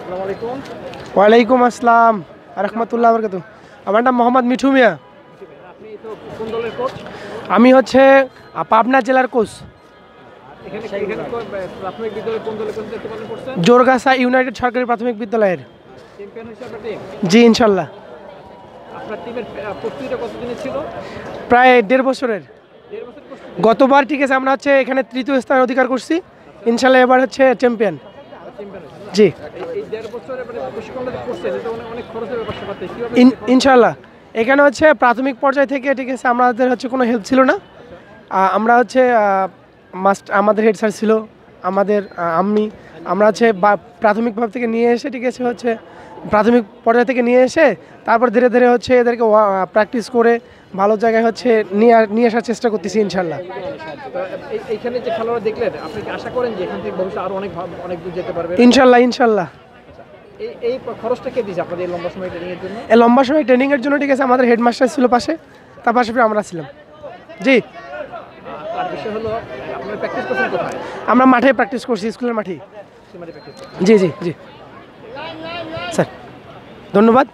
আসসালামু আলাইকুম। ওয়ালাইকুম আসসালাম রহমতুল্লাহ বরকাতুহ। আমার নাম মোহাম্মদ মিঠু মিয়া। আপনি তো কোন দলের কোচ? আমি হচ্ছে পাবনা জেলার কোচ। এখানে প্রাথমিক বিদ্যালয়ে কোন দলের কোচ দায়িত্ব পালন করছেন? জোরগাছা ইউনাইটেড সরকারি প্রাথমিক বিদ্যালয়ের। চ্যাম্পিয়ন হয়েছে আপনার টিম? জি ইনশাল্লাহ। আপনার টিমের প্রস্তুতিটা কতদিনের ছিল? প্রায় 1.5 বছরের। 1.5 বছর প্রস্তুতি। গতবার ঠিক আছে আমরা হচ্ছে এখানে তৃতীয় স্থান অধিকার করছি, ইনশাল্লাহ এবার হচ্ছে চ্যাম্পিয়ন। চ্যাম্পিয়ন হয়েছে। জি এই 1.5 বছরে প্রশিক্ষণটা যে করছেন এটা অনেক খরচের ব্যাপার স্যাপার। কিভাবে ইনশাল্লাহ। এখানে হচ্ছে প্রাথমিক পর্যায় থেকে ঠিক আছে আমাদের হচ্ছে কোনো হেল্প ছিল না। আমরা হচ্ছে আমাদের হেড স্যার ছিল, আমাদের আমরা হচ্ছে প্রাথমিকভাবে থেকে নিয়ে এসে ঠিক আছে হচ্ছে প্রাথমিক পর্যায় থেকে নিয়ে এসে তারপর ধীরে ধীরে হচ্ছে এদেরকে প্র্যাকটিস করে ভালো জায়গায় হচ্ছে নিয়ে আসার চেষ্টা করতেছি ইনশাল্লাহ। এইখানে যে খেলোয়াড় দেখলেন আপনি কি আশা করেন যে এখান থেকে ভবিষ্যতে আরো অনেক দূর যেতে পারবে? ইনশাল্লাহ ইনশাল্লাহ। এই খরচটা কে দিয়েছে আপনাদের এই লম্বা সময় ট্রেনিং এর জন্য? এই লম্বা সময় ট্রেনিংয়ের জন্য ঠিক আছে আমাদের হেডমাস্টার ছিল পাশে, তার পাশাপাশি আমরা ছিলাম। জি আর বিষয় হলো আপনারা প্র্যাকটিস করছেন কোথায়? আমরা মাঠে প্র্যাকটিস করছি, স্কুলের মাঠেই। সীমারে প্র্যাকটিস। জি জি জি স্যার, ধন্যবাদ।